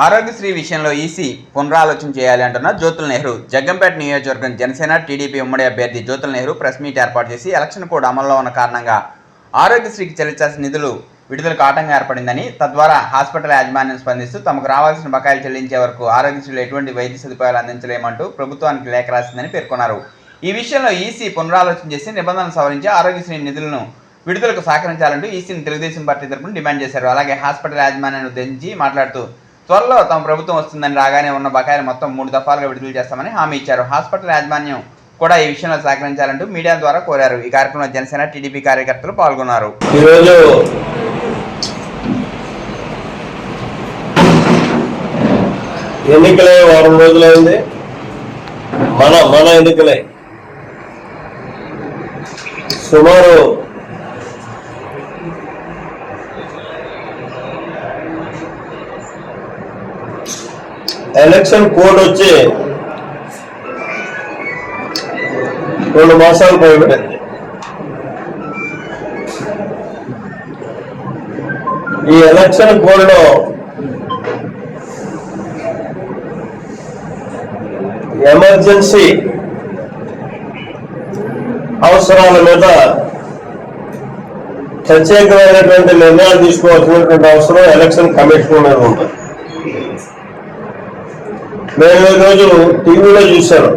ఆరోగ్యశ్రీ విషయంలో ఈసీ పునరాలోచన చేయాలి అంటున్న జ్యోతుల్ నెహ్రూ. జగ్గంపేట నియోజకవర్గం జనసేన టీడీపీ ఉమ్మడి అభ్యర్థి జ్యోతుల్ నెహ్రూ ప్రెస్ మీట్ ఏర్పాటు చేసి ఎలక్షన్ కోడ్ అమల్లో ఉన్న కారణంగా ఆరోగ్యశ్రీకి చెల్లించాల్సిన నిధులు విడుదలకు ఆటంకం ఏర్పడిందని, తద్వారా హాస్పిటల్ యాజమాన్యం స్పందిస్తూ తమకు రావాల్సిన బకాయిలు చెల్లించే వరకు ఆరోగ్యశ్రీలో ఎటువంటి వైద్య సదుపాయాలు అందించలేమంటూ ప్రభుత్వానికి లేఖ రాసిందని పేర్కొన్నారు. ఈ విషయంలో ఈసీ పునరాలోచన చేసి నిబంధనలు సవరించి ఆరోగ్యశ్రీ నిధులను విడుదలకు సహకరించాలంటూ ఈసీని తెలుగుదేశం పార్టీ తరఫున డిమాండ్ చేశారు. అలాగే హాస్పిటల్ యాజమాన్యాన్ని ఉద్దేశించి మాట్లాడుతూ త్వరలో తమ ప్రభుత్వం వస్తుందని, రాగానే ఉన్న బకాయిలు మొత్తం 3 దఫాలుగా విడుదల చేస్తామని హామీ ఇచ్చారు. హాస్పిటల్ యాజమాన్యం కూడా ఈ విషయంలో సహకరించాలంటూ మీడియా ద్వారా కోరారు. ఈ కార్యక్రమంలో జనసేన టీడీపీ కార్యకర్తలు పాల్గొన్నారు. ఈరోజు ఎన్నికలే వారం రోజులైంది. మన ఎన్నికలే సుమారు ఎలక్షన్ కోడ్ వచ్చి 2 మాసాలు పైబడింది. ఈ ఎలక్షన్ కోడ్లో ఎమర్జెన్సీ అవసరాల మీద ప్రత్యేకమైనటువంటి నిర్ణయాలు తీసుకోవాల్సినటువంటి అవసరం ఎలక్షన్ కమిషన్ మీద ఉంటుంది. నేను ఈరోజు టీవీలో చూశాను,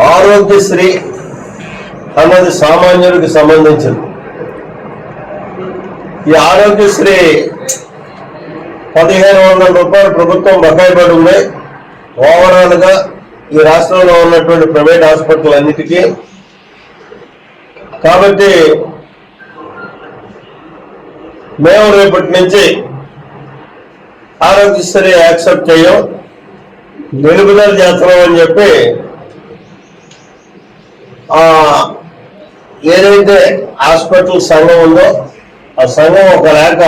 ఆరోగ్యశ్రీ అన్నది సామాన్యుడికి సంబంధించింది. ఈ ఆరోగ్యశ్రీ 1500 రూపాయలు ప్రభుత్వం బకాయి పడి ఉంది ఓవరాల్ గా ఈ రాష్ట్రంలో ఉన్నటువంటి ప్రైవేట్ హాస్పిటల్ అన్నిటికీ. కాబట్టి మేము రేపటి నుంచి ఆరోగ్యశ్రీ యాక్సెప్ట్ చేయం, నిలుపుదల చేస్తున్నాం అని చెప్పి ఏదైతే హాస్పిటల్ సంఘం ఉందో ఆ సంఘం ఒక లేఖ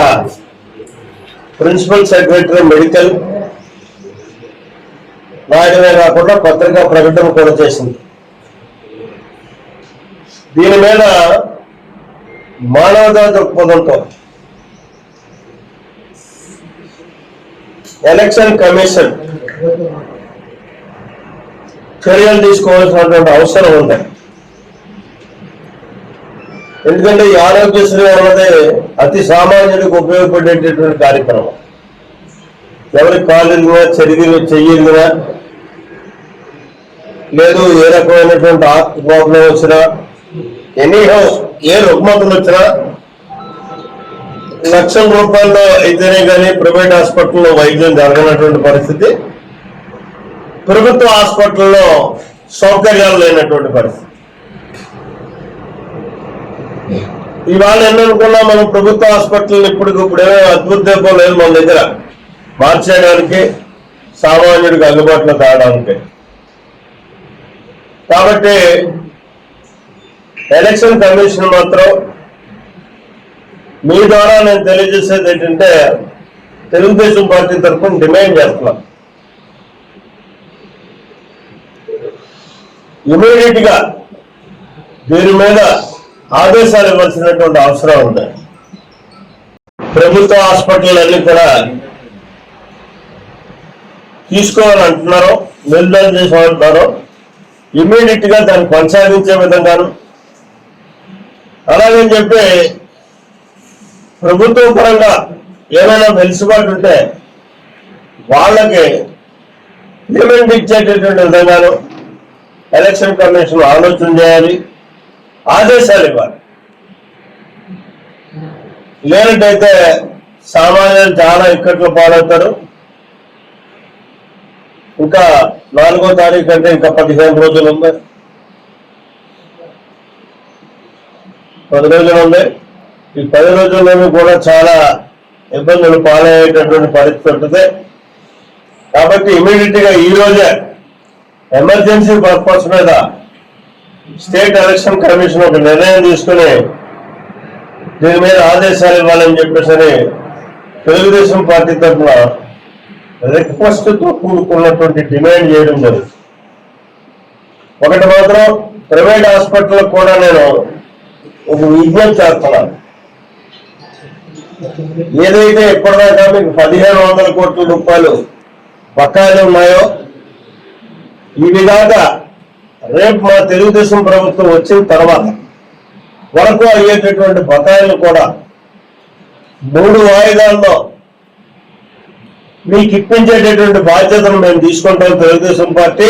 ప్రిన్సిపల్ సెక్రటరీ మెడికల్ రాయడమే కాకుండా పత్రికా ప్రకటన కూడా చేసింది. దీని మీద మానవతా దృక్పథంతో ఎలక్షన్ కమిషన్ చర్యలు తీసుకోవాల్సినటువంటి అవసరం ఉంది. ఎందుకంటే ఈ ఆరోగ్యశ్రీ అన్నది అతి సామాన్యుడికి ఉపయోగపడేటటువంటి కార్యక్రమం. ఎవరికి కాలిందినా చెయ్యిందినా లేదు, ఏ రకమైనటువంటి హార్ట్ ప్రాబ్లం వచ్చినా, ఎనీహౌ ఏ రుగ్మతలు వచ్చినా లక్షల రూపాయల్లో అయితేనే కానీ ప్రైవేట్ హాస్పిటల్లో వైద్యం జరగనటువంటి పరిస్థితి, ప్రభుత్వ హాస్పిటల్లో సౌకర్యాలు లేనటువంటి పరిస్థితి. ఇవాళ ఎన్ననుకున్నా మనం ప్రభుత్వ హాస్పిటల్ ఇప్పుడే అద్భుత దీపం లేదు మన దగ్గర మార్చేయడానికి, సామాన్యుడికి అందుబాటులో తేవడానికి. కాబట్టి ఎలక్షన్ కమిషన్ మాత్రం మీ ద్వారా నేను తెలియజేసేది ఏంటంటే, తెలుగుదేశం పార్టీ తరఫున డిమాండ్ చేస్తున్నాం, ఇమీడియట్ గా దీని మీద ఆదేశాలు ఇవ్వాల్సినటువంటి అవసరం ఉంది. ప్రభుత్వ హాస్పిటల్ అన్ని కూడా తీసుకోవాలంటున్నారు, నిర్ధారణ చేసుకోవాలంటున్నారు. ఇమీడియట్ గా దాన్ని కొనసాగించే విధంగాను, అలాగని చెప్పి ప్రభుత్వం పరంగా ఏమైనా వెలుసుబాటు ఉంటే వాళ్ళకి పేమెంట్ ఇచ్చేటటువంటి విధంగాను ఎలక్షన్ కమిషన్ ఆలోచన చేయాలి, ఆదేశాలు ఇవ్వాలి. లేనట్టయితే సామాన్యులు చాలా ఇక్కట్లు పాలవుతారు. ఇంకా 4వ తారీఖు అంటే ఇంకా 15 రోజులు ఉంది, 10 రోజులు ఉంది. ఈ 10 రోజుల్లోనూ కూడా చాలా ఇబ్బందులు పాలయ్యేటటువంటి పరిస్థితి ఉంటుంది. కాబట్టి ఇమీడియట్ గా ఈ రోజే ఎమర్జెన్సీ పర్పస్ మీద స్టేట్ ఎలక్షన్ కమిషన్ ఒక నిర్ణయం తీసుకుని దీని మీద ఆదేశాలు ఇవ్వాలని చెప్పేసి తెలుగుదేశం పార్టీ తరఫున రిక్వెస్ట్ తో కూడుకున్నటువంటి డిమాండ్ చేయడం జరుగుతుంది. ఒకటి మాత్రం ప్రైవేట్ హాస్పిటల్ కూడా నేను ఒక విజ్ఞప్తి చేస్తున్నాను. ఏదైతే ఇప్పటిదాకా మీకు 1500 కోట్ల రూపాయలు బకాయిలు ఉన్నాయో ఈ విధంగా రేపు మా తెలుగుదేశం ప్రభుత్వం వచ్చిన తర్వాత వరకు అయ్యేటటువంటి బకాయిలు కూడా 3 వాయిదాల్లో మీకు ఇప్పించేటటువంటి బాధ్యతను మేము తీసుకుంటాం తెలుగుదేశం పార్టీ.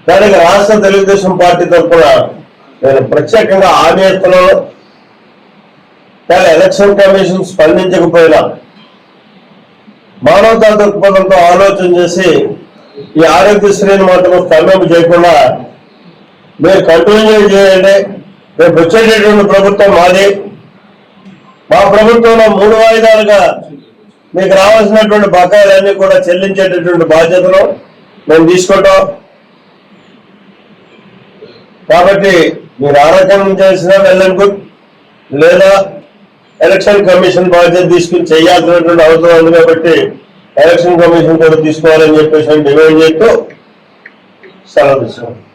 దానికి రాష్ట్ర తెలుగుదేశం పార్టీ తరఫున నేను ప్రత్యేకంగా హామీ ఇస్తున్నాను. కానీ ఎలక్షన్ కమిషన్ స్పందించకపోయినా మానవతా దృక్పథంతో ఆలోచన చేసి ఈ ఆరోగ్యశ్రీని మాత్రం స్తంభింప చేయకుండా మీరు కంటిన్యూ చేయండి. రేపు వచ్చేటటువంటి ప్రభుత్వం మాది. మా ప్రభుత్వంలో 3 వాయిదాలుగా మీకు రావాల్సినటువంటి బకాయిలన్నీ కూడా చెల్లించేటటువంటి బాధ్యతను మేము తీసుకుంటాం. కాబట్టి మీరు ఆరోగ్యం చేసినా వెళ్ళండి, లేదా ఎలక్షన్ కమిషన్ బాధ్యత తీసుకుని చేయాల్సినటువంటి అవసరం ఉంది. కాబట్టి ఎలక్షన్ కమిషన్ కూడా తీసుకోవాలని చెప్పేసి డిమాండ్ చేస్తూ సెలవు తీసుకుంటాం.